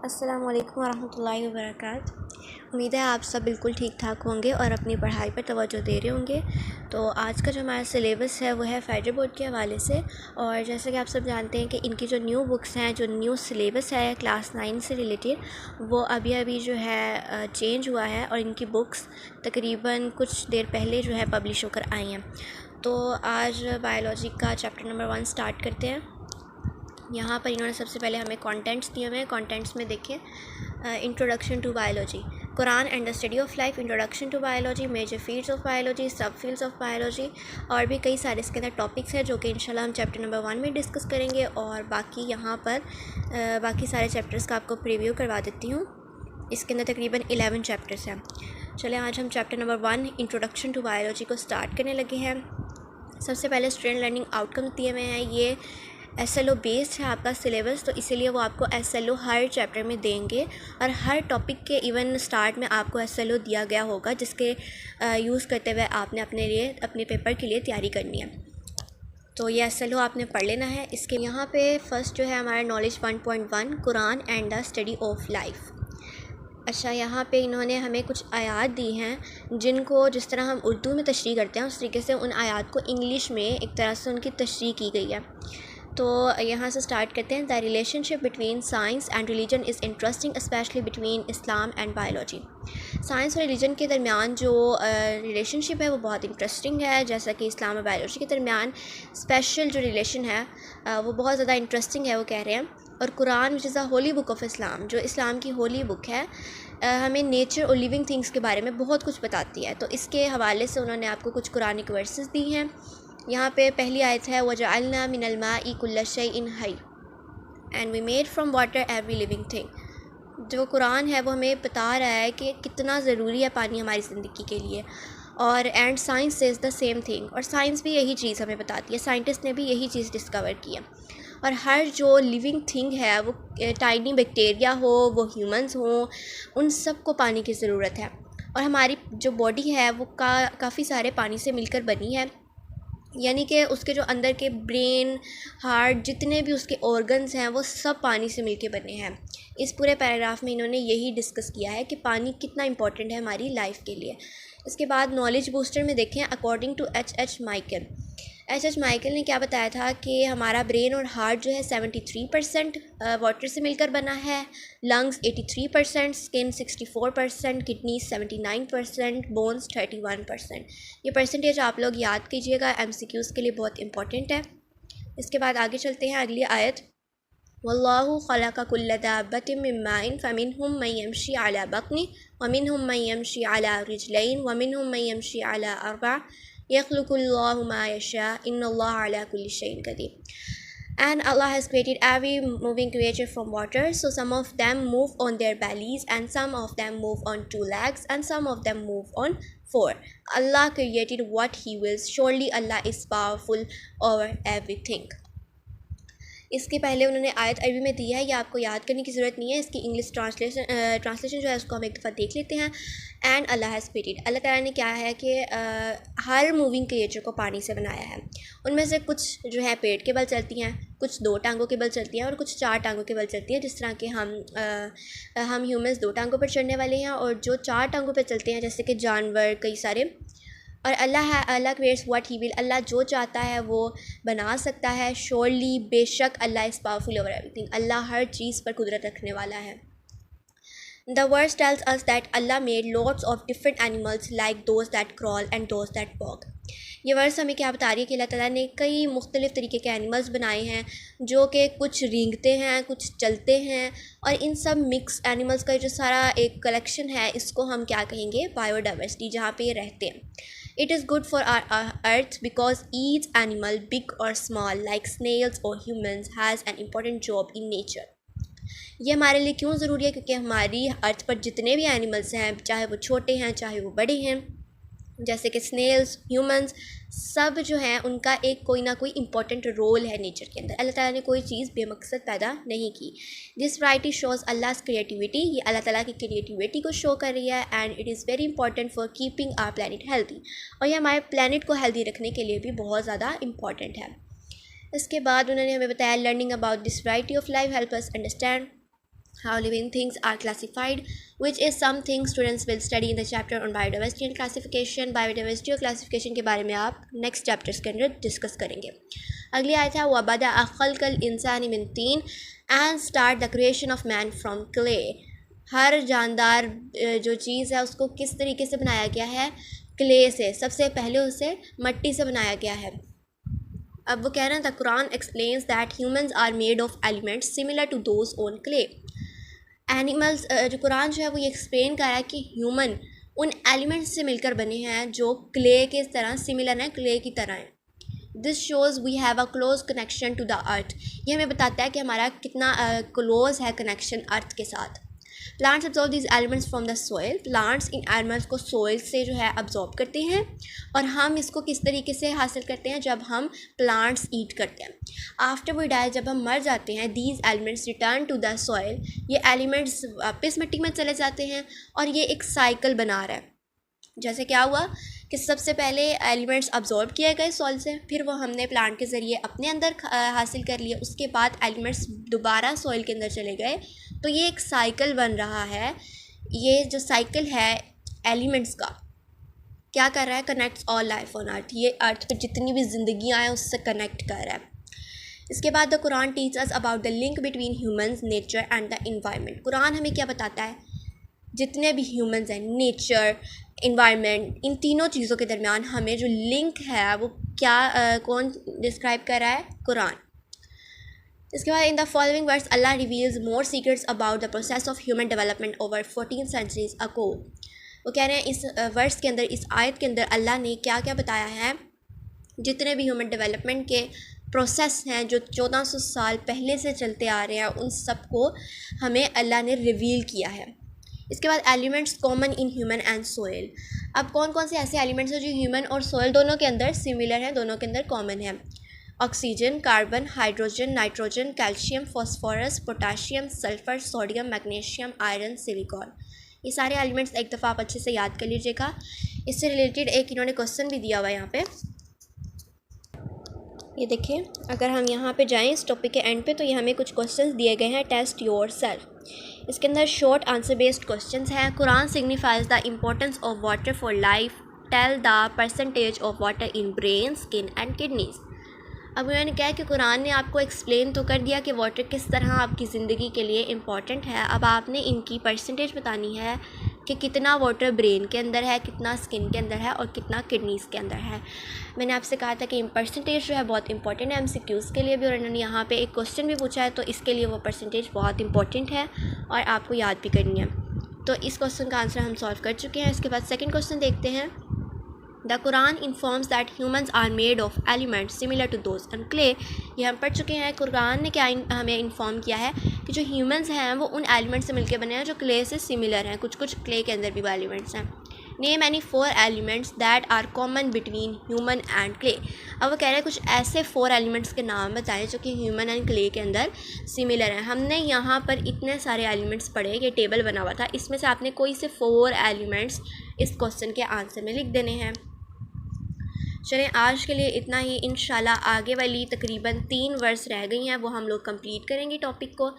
अस्सलाम वालेकुम वरहमतुल्लाहि वबरकातुहू। उम्मीद है आप सब बिल्कुल ठीक ठाक होंगे और अपनी पढ़ाई पर तवज्जो दे रहे होंगे। तो आज का जो हमारा सिलेबस है वो है फेडरल बोर्ड के हवाले से। और जैसे कि आप सब जानते हैं कि इनकी जो न्यू बुक्स हैं, जो न्यू सिलेबस है क्लास 9 से रिलेटेड, वो अभी अभी जो है चेंज हुआ है और इनकी बुक्स तकरीबन कुछ देर पहले जो है पब्लिश होकर आई हैं। तो आज बायोलॉजी का चैप्टर नंबर 1 स्टार्ट करते हैं। यहाँ पर इन्होंने सबसे पहले हमें कंटेंट्स दिए हुए हैं। कंटेंट्स में देखें introduction to biology, Quran and the study of life, introduction to biology, major fields of biology, sub fields of biology, और भी कई सारे इसके अंदर टॉपिक्स हैं जो कि इंशाल्लाह हम चैप्टर नंबर 1 में डिस्कस करेंगे। और बाकी यहाँ पर बाकी सारे चैप्टर्स का आपको प्रीव्यू करवा देती हूँ। इसके अंदर तकरीबन 11 चैप्टर्स हैं। चलें आज हम chapter number 1 introduction to biology को स्टार्ट करने लगे हैं। सबसे पहले स्टूडेंट लर्निंग आउटकम दिए हुए हैं। ये SLO बेस्ड है आपका सिलेबस, तो इसीलिए वो आपको SLO हर चैप्टर में देंगे और हर टॉपिक के इवन स्टार्ट में आपको SLO दिया गया होगा, जिसके यूज़ करते हुए आपने अपने पेपर के लिए तैयारी करनी है। तो ये SLO आपने पढ़ लेना है। इसके यहाँ पे फर्स्ट जो है हमारा knowledge 1.1 Quran and the study of life. अच्छा, यहाँ पे इन्होंने हमें कुछ आयात दी हैं जिनको जिस तरह हम उर्दू में तशरीह करते हैं उस तरीके से उन आयात को इंग्लिश में एक तरह से उनकी तशरीह की गई है। तो यहाँ से स्टार्ट करते हैं। The relationship between science and religion is interesting specially between Islam and biology. Science और रिलीजन के दरमियान जो रिलेशनशिप है वो बहुत इंटरेस्टिंग है, जैसा कि इस्लाम और बायोलॉजी के दरमियान स्पेशल जो रिलेशन है वो बहुत ज़्यादा इंटरेस्टिंग है, वो कह रहे हैं। और Quran which is the Holi book of Islam, जो इस्लाम की होली बुक है, हमें नेचर और लिविंग थिंग्स के बारे में बहुत कुछ बताती है। तो इसके हवाले से उन्होंने आपको कुछ कुरानिक वर्सेस दी हैं। यहाँ पे पहली आयत है वजअलना मिनल माई कुल्ल शैइन हई and we made from water every living thing. जो कुरान है वो हमें बता रहा है कि कितना ज़रूरी है पानी हमारी ज़िंदगी के लिए। और and science says the same thing, और साइंस भी यही चीज़ हमें बताती है, साइंटिस्ट ने भी यही चीज़ डिस्कवर की है। और हर जो लिविंग थिंग है, वो टाइनी बैक्टीरिया हो, वो ह्यूमंस हों, उन सब को पानी की ज़रूरत है। और हमारी जो बॉडी है वो काफ़ी सारे पानी से मिलकर बनी है, यानी कि उसके जो अंदर के ब्रेन, हार्ट, जितने भी उसके ऑर्गन्स हैं वो सब पानी से मिलके बने हैं। इस पूरे पैराग्राफ में इन्होंने यही डिस्कस किया है कि पानी कितना इंपॉर्टेंट है हमारी लाइफ के लिए। इसके बाद नॉलेज बूस्टर में देखें according to H.H. Michael. H.H. Michael ने क्या बताया था कि हमारा ब्रेन और हार्ट जो है 73% वाटर से मिलकर बना है, लंग्स 83%, स्किन 64%, किडनी 79%, बोन्स 31%। ये परसेंटेज आप लोग याद कीजिएगा, MCQs के लिए बहुत इंपॉर्टेंट है। इसके बाद आगे चलते हैं अगली आयत। वल्लाहु खलक़ कुल्ल दाब्बतिन मिन माइन फमिनहुम मन यमशी अला बत्नी वमिनहुम मन यमशी अला रिजलैन वमिनहुम मन यमशी अला अर्बअ यख़्लुक़ुल्लाहु मा यशा इन्नल्लाहा अला कुल्लि शैइन क़दीर। And Allah has created every moving creature from water, so some of them move on their bellies and some of them move on 2 legs and some of them move on 4. Allah created what he wills, surely Allah is powerful over everything. इसके पहले उन्होंने आयत अरबी में दी है, ये आपको याद करने की ज़रूरत नहीं है। इसकी इंग्लिश ट्रांसलेशन जो है उसको हम एक दफ़ा देख लेते हैं। एंड अल्लाह हैज़ क्रिएटेड, अल्लाह ताला ने क्या है कि हर मूविंग क्रिएचर को पानी से बनाया है। उनमें से कुछ जो है पेट के बल चलती हैं, कुछ 2 टांगों के बल चलती हैं और कुछ 4 टांगों के बल चलती हैं, जिस तरह के हम ह्यूमंस 2 टांगों पर चढ़ने वाले हैं, और जो 4 टांगों पर चलते हैं जैसे कि जानवर कई सारे। और अल्लाह क्रिएट्स व्हाट ही विल, अल्लाह जो चाहता है वो बना सकता है। श्योरली, बेशक, अल्लाह इज़ पावरफुल ओवर एवरीथिंग, अल्लाह हर चीज़ पर कुदरत रखने वाला है। The verse tells us that Allah made lots of different animals like those that crawl and those that walk. ये वर्स हमें क्या बता रही है कि अल्लाह ताला ने कई मुख्तलिफ़ तरीके के एनिमल्स बनाए हैं, जो कि कुछ रेंगते हैं, कुछ चलते हैं, और इन सब मिक्स एनिमल्स का जो सारा एक कलेक्शन है, इसको हम क्या कहेंगे, बायोडाइवर्सिटी, जहाँ पे ये रहते हैं। It is good for our earth because each animal, big or small, like snails or humans, has an important job in nature. ये हमारे लिए क्यों ज़रूरी है? क्योंकि हमारी अर्थ पर जितने भी एनिमल्स हैं, चाहे वो छोटे हैं चाहे वो बड़े हैं, जैसे कि स्नेल्स, ह्यूमंस, सब जो हैं उनका एक कोई ना कोई इंपॉर्टेंट रोल है नेचर के अंदर। अल्लाह ताला ने कोई चीज़ बेमकसद पैदा नहीं की। दिस वैरायटी शोज़ अल्लाह's क्रिएटिविटी, ये अल्लाह ताला की क्रिएटिविटी को शो कर रही है। And it is very important for keeping our planet healthy, और ये हमारे प्लानट को हेल्दी रखने के लिए भी बहुत ज़्यादा इंपॉर्टेंट है। इसके बाद उन्होंने हमें बताया learning about this variety of life help us understand how living things are classified, which is something students will study in the chapter on biodiversity and classification. Biodiversity और classification के बारे में आप next chapters के अंदर discuss करेंगे. अगली आयत है वबदा खल्क़ल इंसानी मिन तीन and start the creation of man from clay. हर जानदार जो चीज़ है उसको किस तरीके से बनाया गया है, क्ले से, सबसे पहले उसे मट्टी से बनाया गया है. अब वो कह रहे हैं the Quran explains that humans are made of elements similar to those on clay. Animals जो कुरान जो है वो ये एक्सप्लेन कर रहा है कि ह्यूमन उन एलिमेंट्स से मिलकर बने हैं जो क्ले के तरह सिमिलर हैं, क्ले की तरह हैं. This shows we have a close connection to the earth. ये हमें बताता है कि हमारा कितना क्लोज है कनेक्शन अर्थ के साथ. Plants absorb these elements from the soil. Plants in elements को सोइल से जो है अब्जॉर्ब करते हैं और हम इसको किस तरीके से हासिल करते हैं, जब हम प्लांट्स ईट करते हैं. आफ्टर वी डाई, जब हम मर जाते हैं, these elements return to the soil. ये एलिमेंट्स वापस मिट्टी में चले जाते हैं और ये एक साइकिल बना रहा है. जैसे क्या हुआ कि सबसे पहले एलिमेंट्स अब्जॉर्ब किए गए सॉइल से, फिर वो हमने प्लांट के ज़रिए अपने अंदर हासिल कर लिए, उसके बाद एलिमेंट्स दोबारा सॉइल के अंदर चले गए. तो ये एक साइकिल बन रहा है. ये जो साइकिल है एलिमेंट्स का क्या कर रहा है, connects all life on earth. ये अर्थ पर जितनी भी ज़िंदगियाँ हैं उससे कनेक्ट कर रहा है. इसके बाद the Quran teach us about the link between humans, nature and the environment. Quran हमें क्या बताता है, जितने भी ह्यूमंस हैं, नेचर, इन्वायरमेंट, इन तीनों चीज़ों के दरमियान हमें जो लिंक है वो क्या कौन डिस्क्राइब कर रहा है, कुरान. इसके बाद in the following words Allah reveals more secrets about the process of human development over 14 centuries ago. वो कह रहे हैं इस वर्ड्स के अंदर, इस आयत के अंदर अल्लाह ने क्या क्या बताया है, जितने भी ह्यूमन डेवलपमेंट के प्रोसेस हैं जो 1400 साल पहले से चलते आ रहे हैं, उन सब को हमें अल्लाह ने रिवील किया है. इसके बाद elements common in human and soil. अब कौन कौन से ऐसे एलिमेंट्स हैं जो ह्यूमन और सोइल दोनों के अंदर सिमिलर हैं, दोनों के अंदर कॉमन है. Oxygen, carbon, hydrogen, nitrogen, calcium, phosphorus, potassium, sulphur, sodium, magnesium, iron, silicon. ये सारे एलिमेंट्स एक दफ़ा आप अच्छे से याद कर लीजिएगा. इससे रिलेटेड एक इन्होंने क्वेश्चन भी दिया हुआ है यहाँ पे. ये देखिए, अगर हम यहाँ पे जाएं इस टॉपिक के एंड पे तो ये हमें कुछ क्वेश्चंस दिए गए हैं, टेस्ट योर सेल्फ. इसके अंदर शॉर्ट आंसर बेस्ड क्वेश्चंस हैं. Quran signifies the importance of water for life. Tell the percentage of water in brain, skin and kidneys. अब उन्होंने कहा कि कुरान ने आपको एक्सप्लेन तो कर दिया कि वाटर किस तरह आपकी ज़िंदगी के लिए इम्पॉर्टेंट है. अब आपने इनकी परसेंटेज बतानी है कि कितना वाटर ब्रेन के अंदर है, कितना स्किन के अंदर है और कितना किडनीज़ के अंदर है. मैंने आपसे कहा था कि परसेंटेज जो है बहुत इंपॉर्टेंट है एमसीक्यूज़ के लिए भी, और इन्होंने यहाँ पे एक क्वेश्चन भी पूछा है, तो इसके लिए वो परसेंटेज बहुत इंपॉर्टेंट है और आपको याद भी करनी है. तो इस क्वेश्चन का आंसर हम सॉल्व कर चुके हैं. इसके बाद सेकेंड क्वेश्चन देखते हैं. The Quran informs that humans are made of elements similar to those on clay. ये हम पढ़ चुके हैं. कुरान ने क्या हमें इन्फॉर्म किया है कि जो ह्यूमंस हैं वो उन एलिमेंट्स से मिलकर बने हैं जो क्ले से सिमिलर हैं. कुछ कुछ क्ले के अंदर भी वो एलिमेंट्स हैं. Name any 4 elements that are common between human and clay. अब वो कह रहे हैं कुछ ऐसे 4 एलिमेंट्स के नाम बताएं जो कि ह्यूमन एंड क्ले के अंदर सिमिलर हैं. हमने यहाँ पर इतने सारे एलिमेंट्स पढ़े, ये टेबल बना हुआ था, इसमें से आपने कोई से 4 एलिमेंट्स इस क्वेश्चन के आंसर में लिख देने हैं. चलें, आज के लिए इतना ही. इंशाल्लाह आगे वाली तकरीबन 3 वर्स रह गई हैं, वो हम लोग कंप्लीट करेंगे टॉपिक को.